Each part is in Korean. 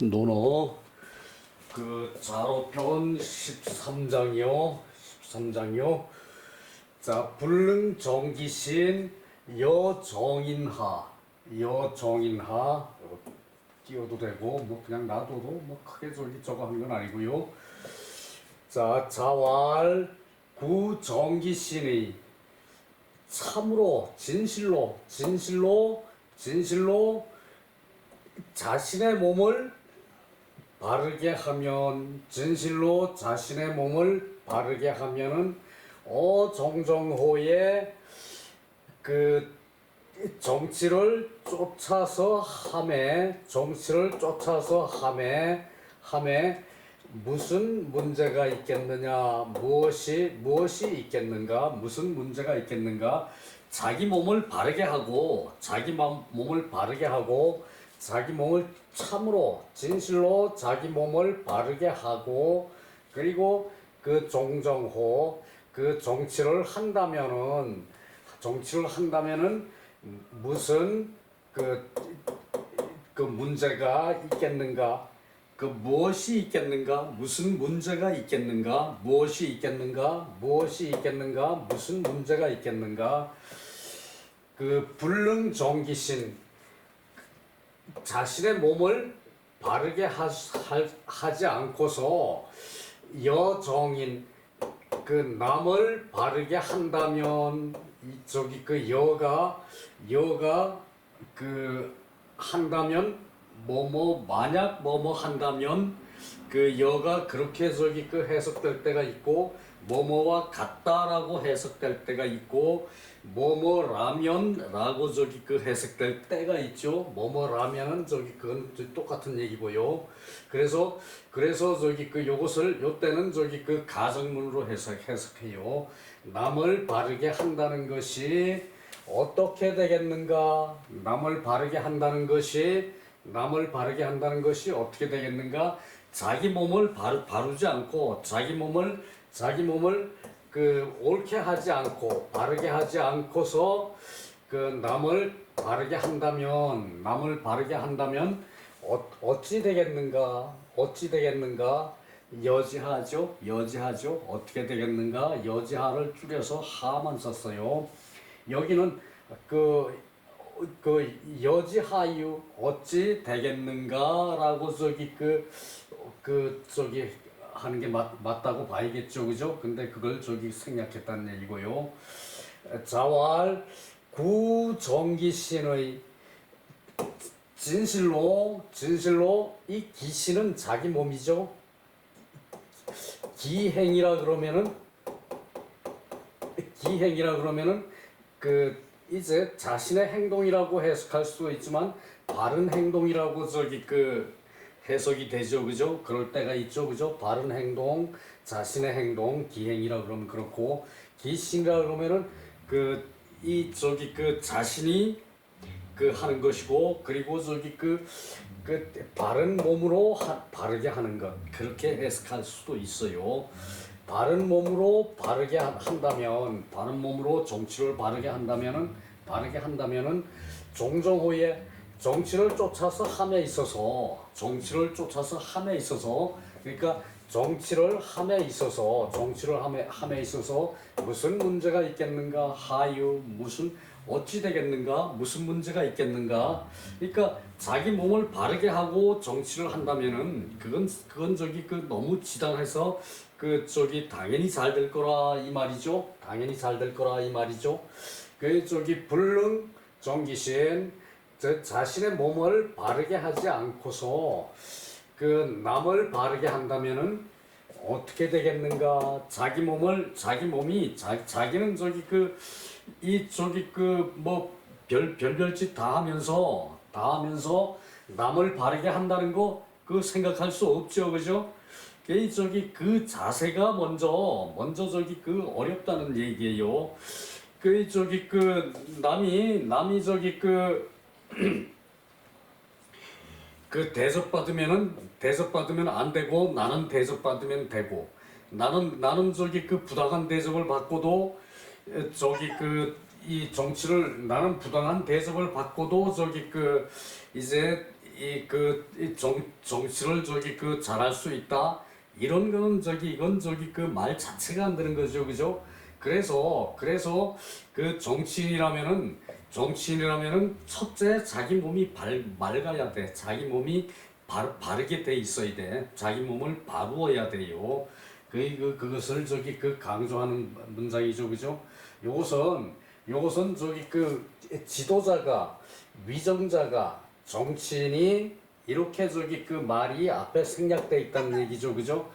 논어 그 자로편 13장이요. 13장이요. 자, 불능정기신 여정인하. 여정인하. 이거 띄워도 되고 뭐 그냥 놔둬도 뭐 크게 저거 하는 건 아니고요. 자, 자왈 구정기신의 참으로 진실로 자신의 몸을 바르게 하면, 진실로 자신의 몸을 바르게 하면은 어정정호의 그 정치를 쫓아서 함에 무슨 문제가 있겠느냐, 무엇이 있겠는가, 무슨 문제가 있겠는가. 자기 몸을 바르게 하고, 자기 몸을 참으로 진실로 자기 몸을 바르게 하고, 그리고 그 정정호 그 정치를 한다면은 무슨 그 문제가 있겠는가, 그 무엇이 있겠는가, 무슨 문제가 있겠는가, 무슨 문제가 있겠는가. 그 불능정기신, 자신의 몸을 바르게 하지 않고서 여정인, 그 남을 바르게 한다면, 그 여가 그 한다면 만약 한다면 그 여가 그렇게 그 해석될 때가 있고, 뭐뭐와 같다라고 해석될 때가 있고, 뭐뭐라면라고 그 해석될 때가 있죠. 뭐뭐라면은 그건 똑같은 얘기고요. 그래서 요때는 그 가정문으로 해석해요. 남을 바르게 한다는 것이 어떻게 되겠는가? 남을 바르게 한다는 것이 어떻게 되겠는가? 자기 몸을 바르지 않고, 자기 몸을 그 옳게 하지 않고, 바르게 하지 않고서 그 남을 바르게 한다면 어찌 되겠는가? 여지하죠. 어떻게 되겠는가? 여지하를 줄여서 하만 썼어요. 여기는 그 여지하유 어찌 되겠는가라고 하는 게 맞다고 봐야겠죠, 그죠? 근데 그걸 생략했다는 얘기고요. 자왈 구정기신의 진실로 이 기신은 자기 몸이죠. 기행이라 그러면은 그 이제 자신의 행동이라고 해석할 수도 있지만, 바른 행동이라고 해석이 되죠, 그죠? 그럴 때가 있죠, 그죠? 바른 행동, 자신의 행동, 기행이라 그러면 그렇고, 기신이라 그러면은 자신이 하는 것이고, 그리고 바른 몸으로 바르게 하는 것, 그렇게 해석할 수도 있어요. 바른 몸으로 바르게 한다면, 바른 몸으로 정치를 바르게 한다면은 종정호의 정치를 쫓아서 함에 있어서, 그러니까 정치를 함에 있어서 무슨 문제가 있겠는가? 하유, 어찌 되겠는가? 무슨 문제가 있겠는가? 그러니까 자기 몸을 바르게 하고 정치를 한다면은 그건 너무 지당해서 당연히 잘 될 거라 이 말이죠. 불능 정기신, 자신의 몸을 바르게 하지 않고서 남을 바르게 한다면은 어떻게 되겠는가? 자기는 별짓 다 하면서 남을 바르게 한다는 거 생각할 수 없죠, 그죠? 그 자세가 먼저 어렵다는 얘기예요. 남이 대접받으면 안 되고, 나는 대접받으면 되고, 나는 부당한 대접을 받고도 이 정치를, 나는 부당한 대접을 받고도 이제 정치를 잘할 수 있다. 이런 거는 이건 그 말 자체가 안 되는 거죠, 그죠? 그래서 그 정치인이라면은 첫째 자기 몸이 맑아야 돼. 자기 몸이 바르게 돼 있어야 돼. 자기 몸을 바루어야 돼요. 그것을 강조하는 문장이죠, 그죠? 요것은 지도자가, 위정자가, 정치인이 이렇게 말이 앞에 생략돼 있다는 얘기죠, 그죠?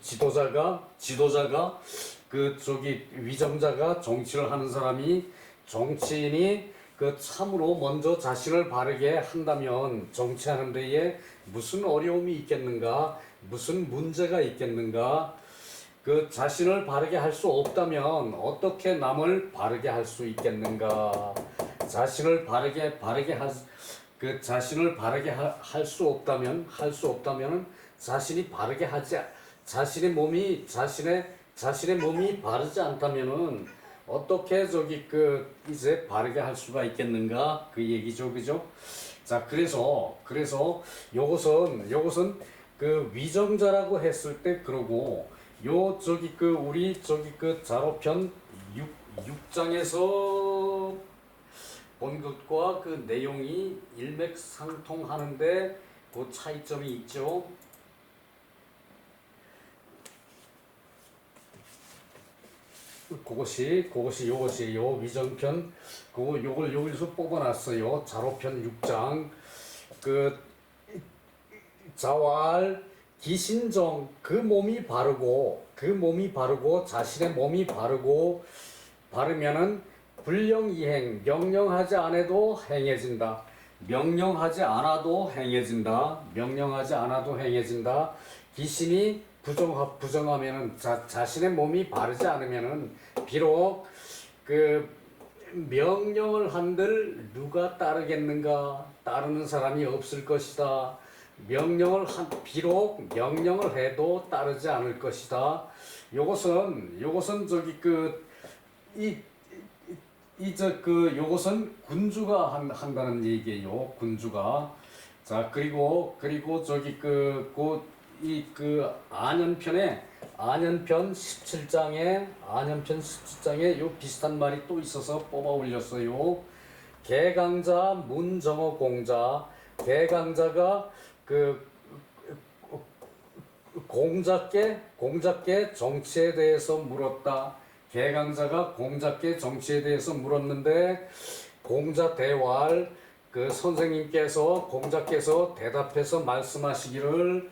지도자가 위정자가, 정치를 하는 사람이, 정치인이 참으로 먼저 자신을 바르게 한다면 정치하는 데에 무슨 어려움이 있겠는가, 무슨 문제가 있겠는가, 자신을 바르게 할 수 없다면 어떻게 남을 바르게 할 수 있겠는가, 자신을 바르게 할 수 없다면 자신의 몸이 바르지 않다면은 어떻게 이제 바르게 할 수가 있겠는가, 그 얘기죠, 그죠? 자, 그래서 요것은 위정자라고 했을 때, 그러고 우리 자로편 6장에서 본 것과 그 내용이 일맥상통하는데 그 차이점이 있죠. 그것이 요 위정편, 요걸 여기서 뽑아놨어요. 자로편 6장. 자활 기신정, 그 몸이 바르고 자신의 몸이 바르면은 불령이행, 명령하지 않아도 행해진다. 명령하지 않아도 행해진다. 기신이 부정하면은 자신의 몸이 바르지 않으면은 비록 명령을 한들 누가 따르겠는가? 따르는 사람이 없을 것이다. 비록 명령을 해도 따르지 않을 것이다. 요것은 요것은 군주가 한다는 얘기예요. 군주가. 자, 그리고 안연편 17장에 요 비슷한 말이 또 있어서 뽑아 올렸어요. 개강자 문정어 공자. 개강자가 공자께 정치에 대해서 물었다. 개강자가 공자께 정치에 대해서 물었는데, 공자 대활 공자께서 대답해서 말씀하시기를,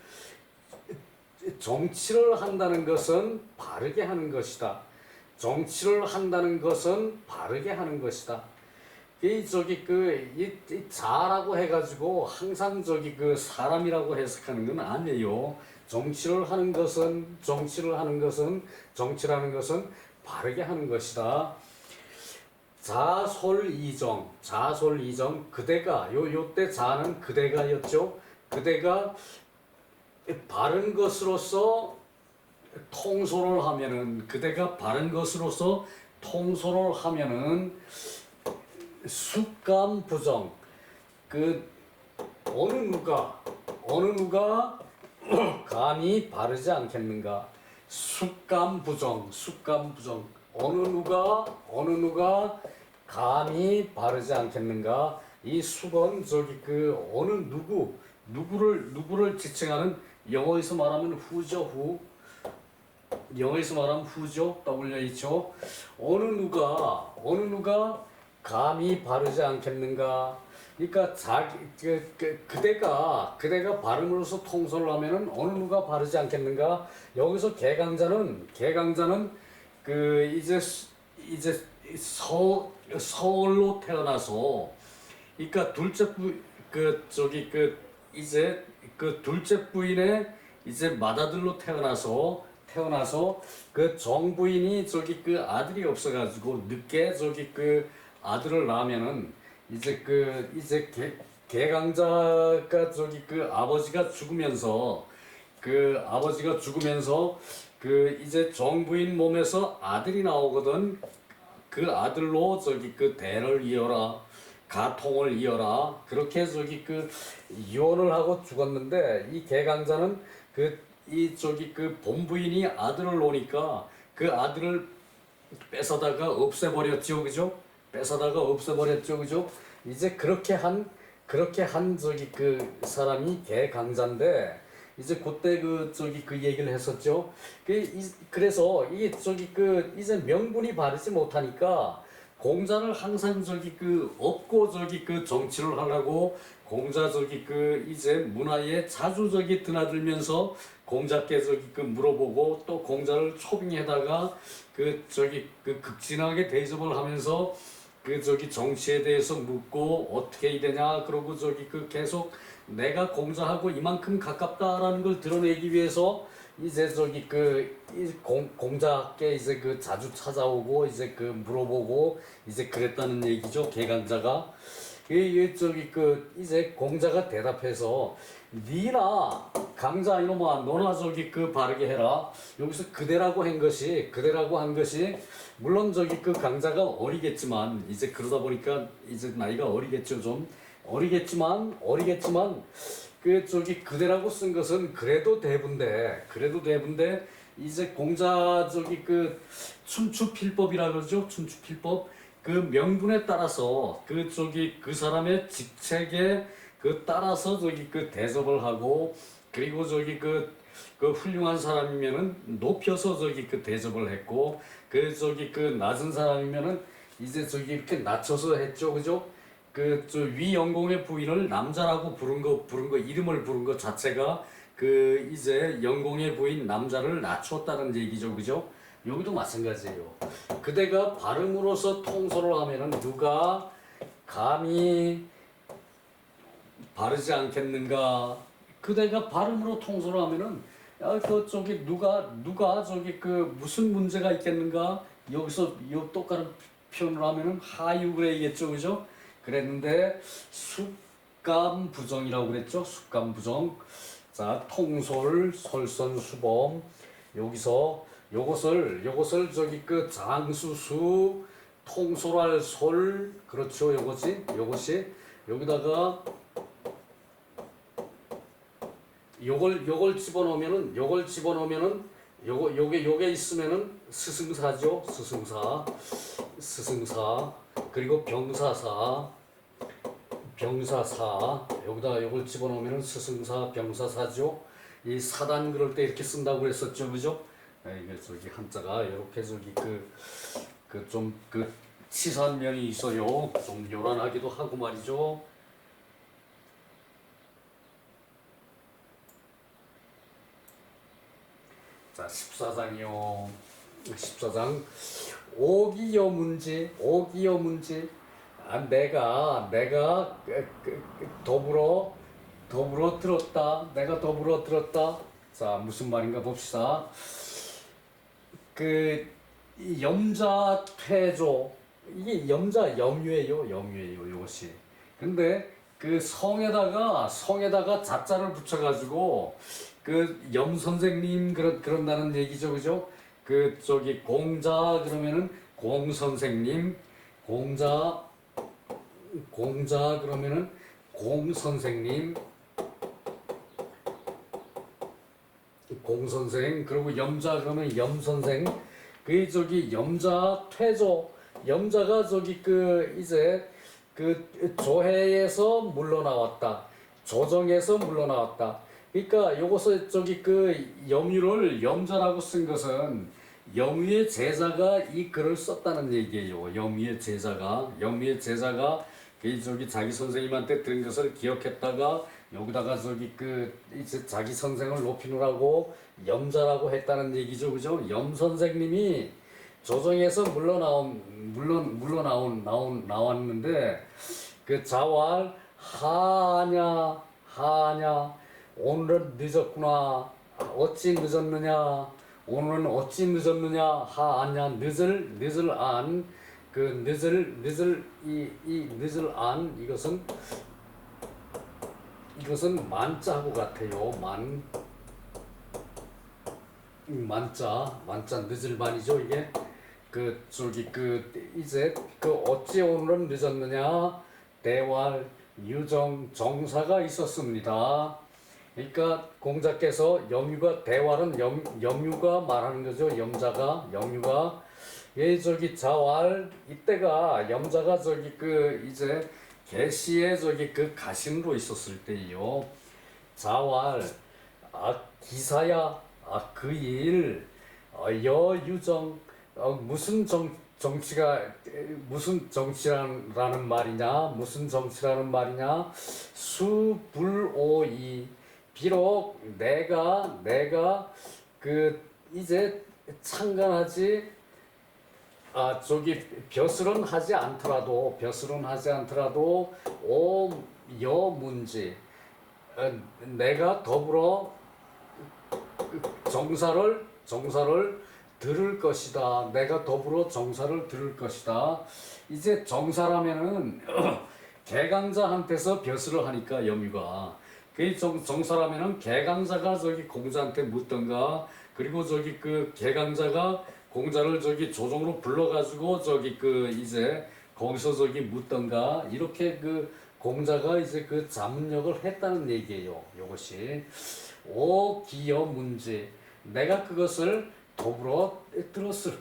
정치를 한다는 것은 바르게 하는 것이다. 이 자라고 해가지고 항상 사람이라고 해석하는 건 아니에요. 정치라는 것은 바르게 하는 것이다. 자솔이정, 그대가, 요때 자는 그대가였죠. 그대가 바른 것으로서 통솔을 하면은, 숙감부정, 어느 누가 감히 바르지 않겠는가. 숙감부정, 어느 누가 감히 바르지 않겠는가. 이 숙은 어느 누구를 지칭하는, 영어에서 말하면 후죠. WH죠. 어느 누가 감히 바르지 않겠는가. 그러니까 그대가 발음으로서 통솔을 하면은 어느 누가 바르지 않겠는가. 여기서 개강자는 이제 서울로 태어나서, 그러니까 둘째 부인의 이제 맏아들로 태어나서 정부인이 아들이 없어가지고 늦게 아들을 낳으면은 이제 개강자가 아버지가 죽으면서 이제 정부인 몸에서 아들이 나오거든. 그 아들로 대를 이어라. 가통을 이어라 그렇게 저기 그 유언을 하고 죽었는데 이 개강자는 그 이 저기 그 본부인이 아들을 놓으니까 그 아들을 뺏어다가 없애버렸죠, 그죠? 뺏어다가 없애버렸죠, 그죠? 이제 그렇게 한 저기 그 사람이 개강자인데 이제 그때 그 저기 그 얘기를 했었죠. 그래서 이게 저기 그 이제 명분이 바르지 못하니까 공자를 항상 저기 그 업고 저기 그 정치를 하려고 공자 저기 그 이제 문화에 자주 저기 드나들면서 공자께 저기 그 물어보고 또 공자를 초빙해다가 그 저기 그 극진하게 대접을 하면서 그 저기 정치에 대해서 묻고 어떻게 해야 되냐 그러고 저기 그 계속 내가 공자하고 이만큼 가깝다라는 걸 드러내기 위해서 이제 저기 공자께 이제 그 자주 찾아오고 이제 그 물어보고 이제 그랬다는 얘기죠. 개강자가 저기 그 이제 공자가 대답해서 니나 강자 이놈아 너나 저기 그 바르게 해라. 여기서 그대라고 한 것이 물론 저기 그 강자가 어리겠지만 이제 그러다 보니까 이제 나이가 어리겠죠. 좀 어리겠지만 그 저기 그대라고 쓴 것은 그래도 대부인데 이제 공자 저기 그 춘추필법이라 그러죠. 춘추필법 그 명분에 따라서 그 저기 그 사람의 직책에 그 따라서 저기 그 대접을 하고 그리고 저기 그 훌륭한 사람이면은 높여서 저기 그 대접을 했고 그 저기 그 낮은 사람이면은 이제 저기 이렇게 낮춰서 했죠, 그죠? 그 저 위영공의 부인을 남자라고 부른 거 이름을 부른 거 자체가 그 이제 영공의 부인 남자를 낮췄다는 얘기죠, 그죠? 여기도 마찬가지예요. 그대가 발음으로서 통솔을 하면은 누가 감히 바르지 않겠는가? 그대가 발음으로 통솔을 하면은 저기 누가 저기 그 무슨 문제가 있겠는가? 여기서 요 똑같은 표현을 하면은 하유 그래야겠죠, 그죠? 그랬는데 숙감부정이라고 그랬죠. 숙감부정. 자, 통솔, 솔선수범. 여기서 요것을 저기 그 장수수 통솔할 솔 그렇죠. 요것이 여기다가 요걸 집어넣으면은 요게 있으면은 스승사죠. 스승사 그리고 병사사 여기다 요걸 집어넣으면은 스승사 병사사죠. 이 사단 그럴 때 이렇게 쓴다고 그랬었죠, 그죠? 이게 저기 한자가 이렇게 저기 좀 치사한 면이 있어요. 좀 요란하기도 하고 말이죠. 자, 14장이요. 14장 오기여 문제. 내가 더불어 들었다. 내가 더불어 들었다. 자, 무슨 말인가 봅시다. 이 염자 퇴조 이게 염유예요. 이것이. 근데 그 성에다가 자자를 붙여가지고 그 염 선생님 그런다는 얘기죠, 그죠? 그 저기 공자 그러면은 공 선생님, 공자 그러면은 공 선생님, 공 선생 그리고 염자 그러면 염 선생. 그 저기 염자 퇴조 염자가 저기 그 이제 그 조해에서 물러나왔다. 조정에서 물러나왔다. 그러니까 요것을 저기 그 염유를 염자라고 쓴 것은 염유의 제자가 이 글을 썼다는 얘기예요. 염유의 제자가 그 저기 자기 선생님한테 들은 것을 기억했다가 여기다가 저기 그 이제 자기 선생을 높이느라고 염자라고 했다는 얘기죠, 그죠? 염 선생님이 조정에서 나왔는데 그 자왈 하냐 오늘은 늦었구나. 어찌 늦었느냐? 오늘은 어찌 늦었느냐? 하냐 늦을 안. 그 늦을 안 이것은 만자하고 같아요. 만자 늦을 만이죠. 이게 그 저기 그 이제 그 어찌 오늘은 늦었느냐? 대왈, 유정, 정사가 있었습니다. 그러니까 공자께서 염유가 대왈은 염유가 말하는 거죠. 염유가 예 저기 자왈 이때가 염자가 저기 그 이제 계시에 저기 그 가신으로 있었을 때요. 자왈 기사야 그일 여유정 무슨 정치가 무슨 정치라는 말이냐 무슨 정치라는 말이냐 수불오이 비록 내가 그 이제 창간하지 저기 벼슬은 하지 않더라도 오여문지 내가 더불어 정사를 들을 것이다. 내가 더불어 정사를 들을 것이다. 이제 정사라면은 개강자한테서 벼슬을 하니까 염유가 그 정사라면은 개강자가 저기 공자한테 묻던가 그리고 저기 그 개강자가 공자를 저기 조정으로 불러가지고 저기 그 이제 거기서 저기 묻던가 이렇게 그 공자가 이제 그 자문역을 했다는 얘기예요. 이것이 오기여 문제 내가 그것을 더불어 들었을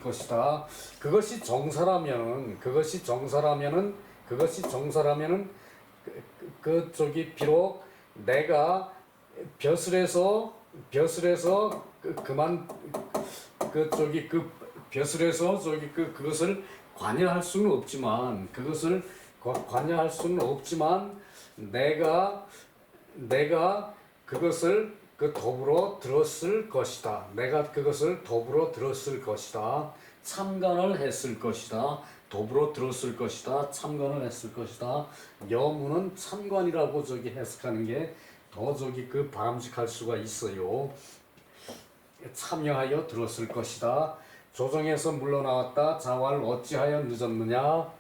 것이다. 그것이 정사라면은 그 저기 비록 내가 벼슬에서 그만 그 저기 그 벼슬에서 저기 그것을 관여할 수는 없지만 내가 그것을 더불어 들었을 것이다. 내가 그것을 더불어 들었을 것이다. 참관을 했을 것이다. 더불어 들었을 것이다. 참관을 했을 것이다. 여무는 참관이라고 저기 해석하는 게 더 저기 그 바람직할 수가 있어요. 참여하여 들었을 것이다. 조정에서 물러나왔다. 자왈 어찌하여 늦었느냐?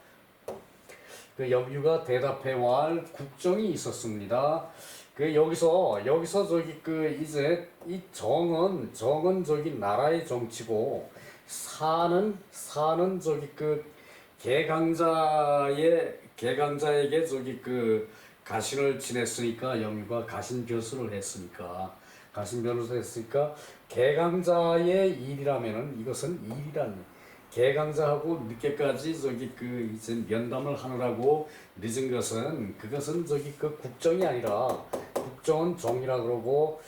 그 염유가 대답해 왈 국정이 있었습니다. 그 여기서 저기 그 이제 이 정은 저기 나라의 정치고 사는 저기 그 개강자에게 저기 그 가신을 지냈으니까 염유가 가신 벼슬을 했으니까 개강자의 일이라면은 이것은 개강자하고 늦게까지 저기 그 이제 면담을 하느라고 늦은 것은 그것은 저기 그 국정이 아니라 국정은 종이라 그러고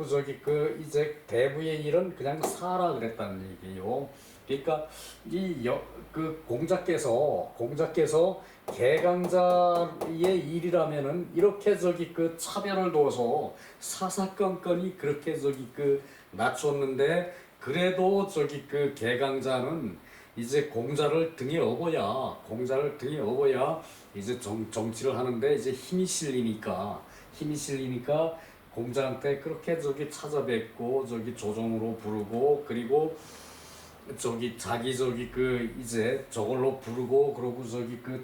저기 그 이제 대부의 일은 그냥 사라 그랬다는 얘기예요. 그러니까 그 공자께서 개강자의 일이라면은 이렇게 저기 그 차별을 둬서 사사건건이 그렇게 저기 그 낮췄는데 그래도 저기 그 개강자는 이제 공자를 등에 업어야 이제 정치를 하는데 이제 힘이 실리니까 공자한테 그렇게 저기 찾아뵙고 저기 조정으로 부르고 그리고 저기 자기 저기 그 이제 저걸로 부르고 그러고 저기 그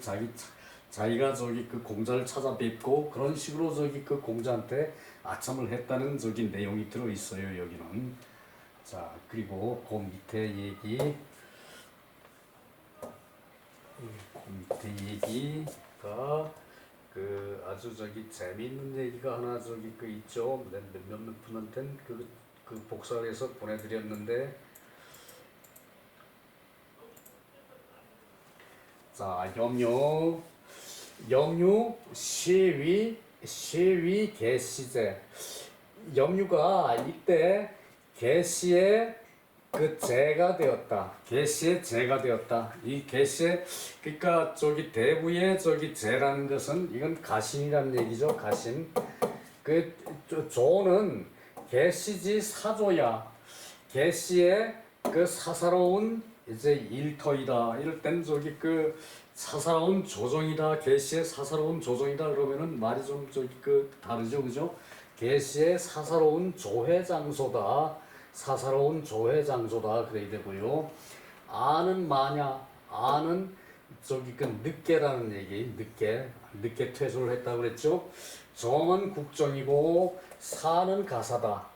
자기가 저기 그 공자를 찾아뵙고 그런 식으로 저기 그 공자한테 아첨을 했다는 저기 내용이 들어 있어요. 여기는. 자, 그리고 그 밑에 얘기가 그 아주 저기 재미있는 얘기가 하나 저기 그 있죠. 몇몇 분한테는 그 복사를 해서 보내드렸는데, 자, 염유 시위 계시제. 염유가 이때 계시의 그 제가 되었다. 이 계시의 그러니까 저기 대부의 저기 제라는 것은 이건 가신이라는 얘기죠. 가신. 그 조는 계시지 사조야. 계시의 그 사사로운 이제 일터이다. 이럴 땐 저기 그 사사로운 조정이다. 계시의 사사로운 조정이다. 그러면은 말이 좀 저기 그 다르죠, 그죠? 계시의 사사로운 조회 장소다. 그래야 되고요. 아는 저기 그 늦게라는 얘기. 늦게 퇴소를 했다고 그랬죠. 정은 국정이고 사는 가사다.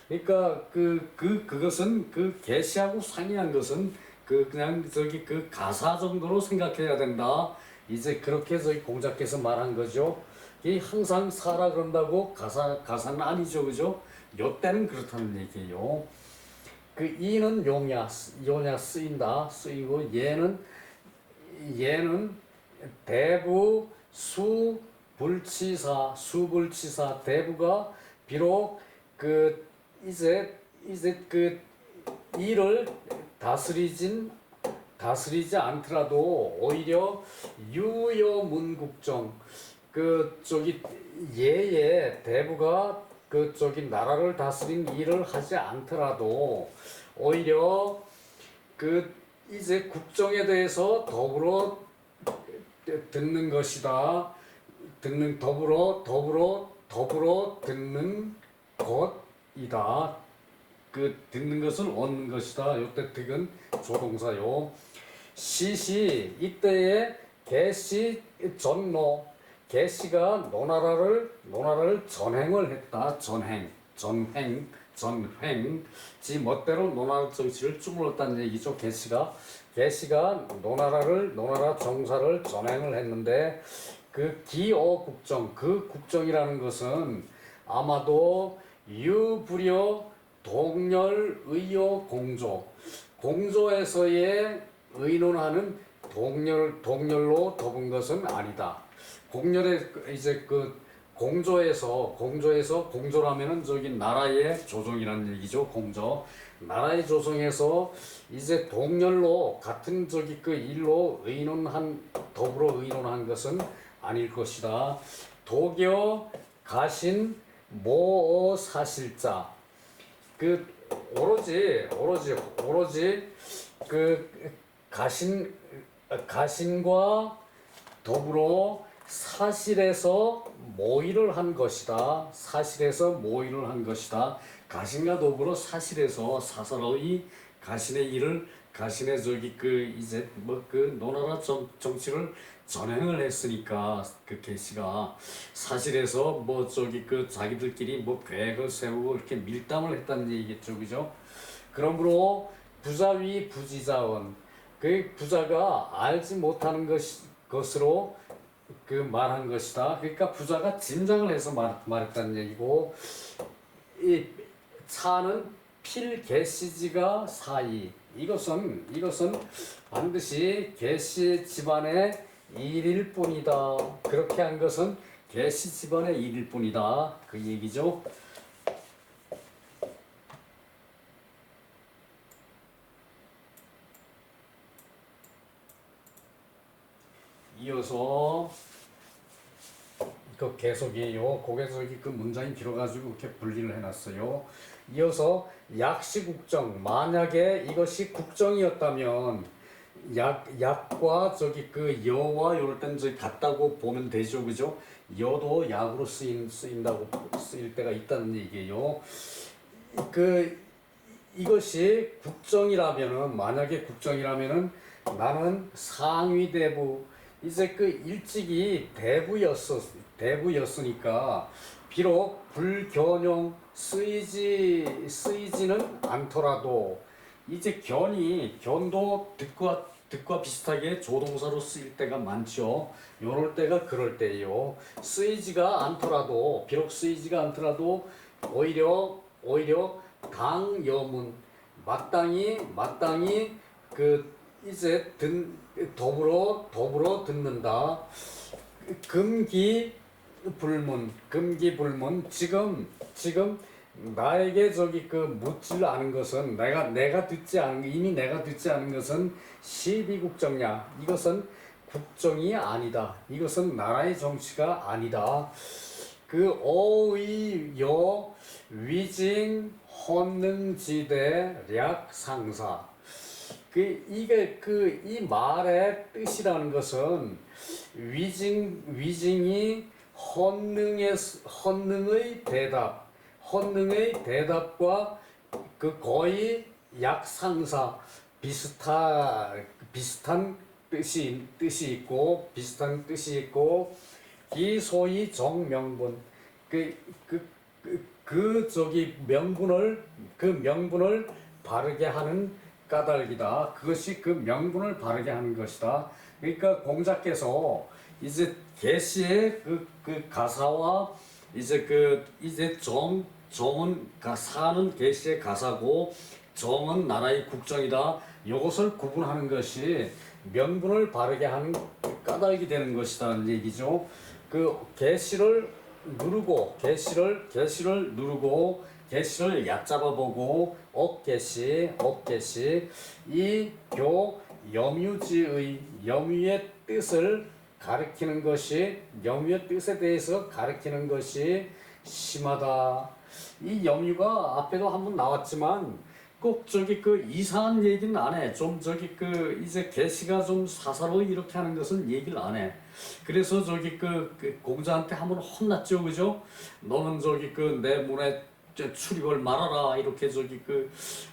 그러니까 그것은 그 계시하고 상이한 것은 그냥 저기 그 가사 정도로 생각해야 된다. 이제 그렇게 저기 공자께서 말한 거죠. 이 항상 사라 그런다고 가사는 아니죠, 그죠? 요 때는 그렇다는 얘기예요. 그 이는 요냐 쓰이고 얘는 대부 수불치사 대부가 비록 그 이제 그 이를 다스리지 않더라도 오히려 유여문국정 그 저기 예의 대부가 그 저기 나라를 다스린 일을 하지 않더라도 오히려 그 이제 국정에 대해서 더불어 듣는 것이다. 더불어 듣는 것이다. 그 듣는 것을 얻는 것이다. 요때 득은 조동사요. 시시 이때에 개시 전노 개시가 노나라를 전행을 했다. 전행 지 멋대로 노나라 정치를 주물렀다는 얘기죠. 개시가 노나라 정사를 전행을 했는데 그 기어국정 그 국정이라는 것은 아마도 유불여 동렬의여 공조에서의 의논하는 동렬로 덮은 것은 아니다. 공렬에 이제 그 공조라면은 저기 나라의 조정이라는 얘기죠. 나라의 조정에서 이제 동렬로 같은 저기 그 일로 더불어 의논한 것은 아닐 것이다. 도교 가신 모어 사실자 그 오로지 그 가신과 더불어 사실에서 모의를 한 것이다. 가신과 더불어 사실에서 사설의 가신의 일을 가신의 저기 그 이제 뭐 그 노나라 정치를 전행을 했으니까 그 개시가 사실에서 뭐 저기 그 자기들끼리 뭐 계획을 세우고 이렇게 밀당을 했다는 얘기겠죠, 그죠? 그러므로 부자위 부지자언 그 부자가 알지 못하는 것으로 그 말한 것이다. 그러니까 부자가 짐작을 해서 말했다는 얘기고 이 차는 필개시지가 사이 이것은 반드시 개시 집안의 일일 뿐이다. 그렇게 한 것은 개시 집안의 일일 뿐이다. 그 얘기죠. 이어서 그 계속이에요. 거기서 그 문장이 길어가지고 이렇게 분리를 해놨어요. 이어서 약시국정 만약에 이것이 국정이었다면 약과 저기 그 여와 요럴 땐 저기 같다고 보면 되죠, 그죠? 여도 약으로 쓰일 때가 있다는 얘기예요. 그 이것이 만약에 국정이라면은 나는 상위대부 이제 그 일찍이 대부였으니까 비록 불견용 쓰이지는 않더라도 이제 견도 득과 비슷하게 조동사로 쓰일 때가 많죠. 요럴 때가 그럴 때예요. 비록 쓰이지가 않더라도 오히려 당여문 마땅히 그 이제 더불어 듣는다. 금기불문 지금 나에게 저기 그 묻질 않은 것은 내가 듣지 않은 것은 시비국정냐 이것은 국정이 아니다. 이것은 나라의 정치가 아니다. 그 어의여 위징 헌능지대 략상사 이게 이 말의 뜻이라는 것은 위징이 헌능의 대답과 그 거의 약상사 비슷한 뜻이 있고 이 소위 정명분 그 명분을 바르게 하는 까닭이다. 그것이 그 명분을 바르게 하는 것이다. 그러니까 공자께서 이제 계시의 그 가사와 이제 정은 사는 계시의 가사고 정은 나라의 국정이다. 이것을 구분하는 것이 명분을 바르게 하는 까닭이 되는 것이라는 얘기죠. 그 계시를 누르고 계시를 얕잡아 보고 억계시 이 염유지의 염유의 뜻을 가리키는 것이 염유의 뜻에 대해서 가리키는 것이 심하다. 이 염유가 앞에도 한번 나왔지만 꼭 그 이상한 얘기는 안 해. 좀 이제 계시가 좀 사사로이 이렇게 하는 것은 얘기를 안 해. 그래서 그 공자한테 한번 혼났죠, 그죠? 너는 내 문에 출입을 말아라 이렇게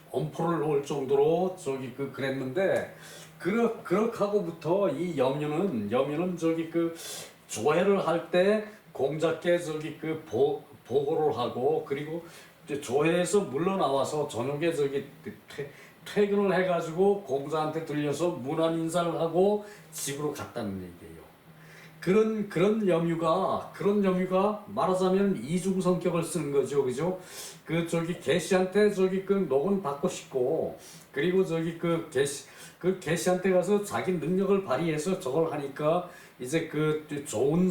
엄포를 놓을 정도로 그랬는데 그렇게 하고부터 이 염유는 조회를 할 때 공자께 보고를 하고 그리고 이제 조회에서 물러나와서 저녁에 퇴근을 해가지고 공자한테 들려서 문안 인사를 하고 집으로 갔다는 얘기예요. 그런 염유가 말하자면 이중 성격을 쓰는 거죠, 그죠? 계시한테 녹은 받고 싶고 그리고 계시한테 가서 자기 능력을 발휘해서 저걸 하니까 이제 좋은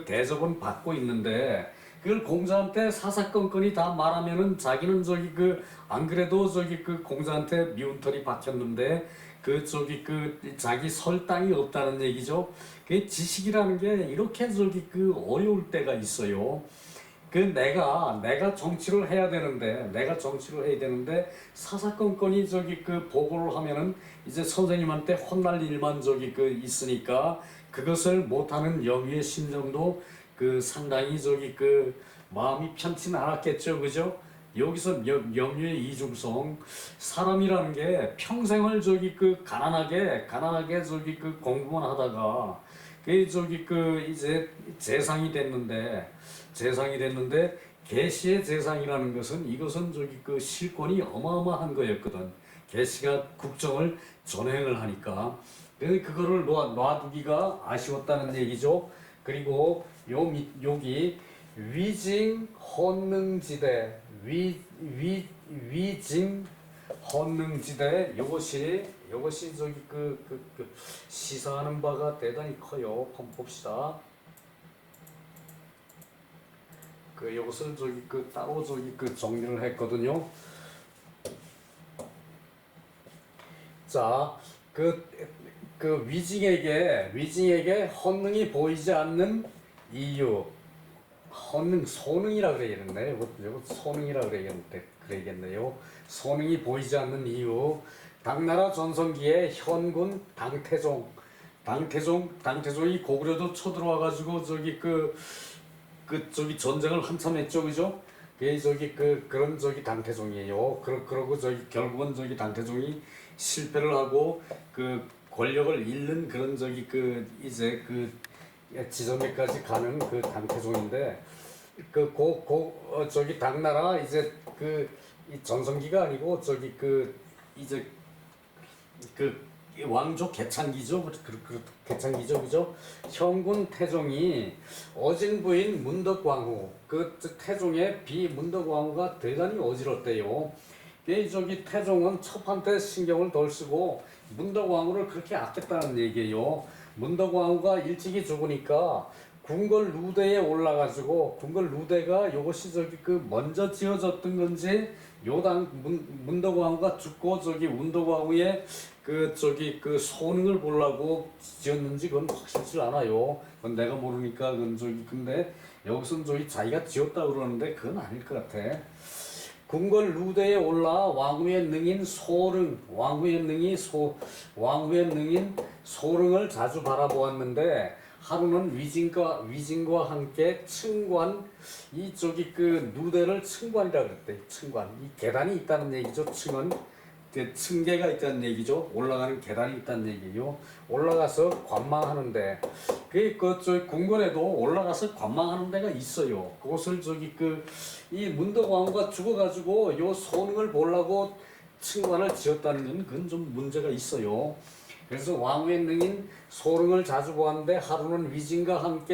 대접은 받고 있는데. 그걸 공자한테 사사건건이 다 말하면은 자기는 안 그래도 공자한테 미운 털이 박혔는데 자기 설 땅이 없다는 얘기죠. 그 지식이라는 게 이렇게 어려울 때가 있어요. 내가 정치를 해야 되는데 사사건건이 보고를 하면은 이제 선생님한테 혼날 일만 있으니까 그것을 못하는 염유의 심정도 상당히 마음이 편치는 않았겠죠, 그죠? 여기서 염유의 이중성, 사람이라는 게 평생을 가난하게 공부만 하다가 이제 재상이 됐는데 계시의 재상이라는 것은 이것은 실권이 어마어마한 거였거든. 계시가 국정을 전횡을 하니까 그거를 놔두기가 아쉬웠다는 얘기죠. 그리고 여기 위징 헌능지대 위징 헌능지대 요것이 시사하는 바가 대단히 커요. 한번 봅시다. 요것을 따로 정리를 했거든요. 자, 위징에게 헌능이 보이지 않는 이유, 소능이라 그래야겠네. 이거 소능이라 그래야겠네요. 소능이 보이지 않는 이유. 당나라 전성기에 현군 당태종이 고구려도 쳐들어와가지고 전쟁을 한참 했죠, 그죠? 그런 당태종이에요. 그러고 결국은 당태종이 실패를 하고 권력을 잃는 그런 이제 지점에까지 가는 당태종인데 당나라 이제 이 전성기가 아니고 이제 왕조 개창기죠. 개창기죠, 그죠? 현군 태종이 어진 부인 문덕왕후, 태종의 비 문덕왕후가 대단히 어지럽대요. 태종은 첩한테 신경을 덜 쓰고 문덕왕후를 그렇게 아꼈다는 얘기예요. 문덕왕후가 일찍이 죽으니까 궁궐 루대에 올라가지고 궁궐 루대가 요것이 먼저 지어졌던 건지 문덕왕후가 죽고 문덕왕후의 소능을 보려고 지었는지 그건 확실치 않아요. 그건 내가 모르니까 근데 여기서는 자기가 지었다 그러는데 그건 아닐 것 같아. 궁궐 루대에 올라 왕후의 능인 소릉을 자주 바라보았는데 하루는 위진과 함께 층관 루대를 층관이라 그랬대. 층관 이 계단이 있다는 얘기죠. 층은 층계가 있다는 얘기죠. 올라가는 계단이 있다는 얘기예요. 올라가서 관망하는데 궁궐에도 올라가서 관망하는 데가 있어요. 그것을 이 문덕왕후가 죽어가지고 요 소능을 보려고 층관을 지었다는 건 그건 좀 문제가 있어요. 그래서 왕후의 능인 소릉을 자주 보았는데 하루는 위진과 함께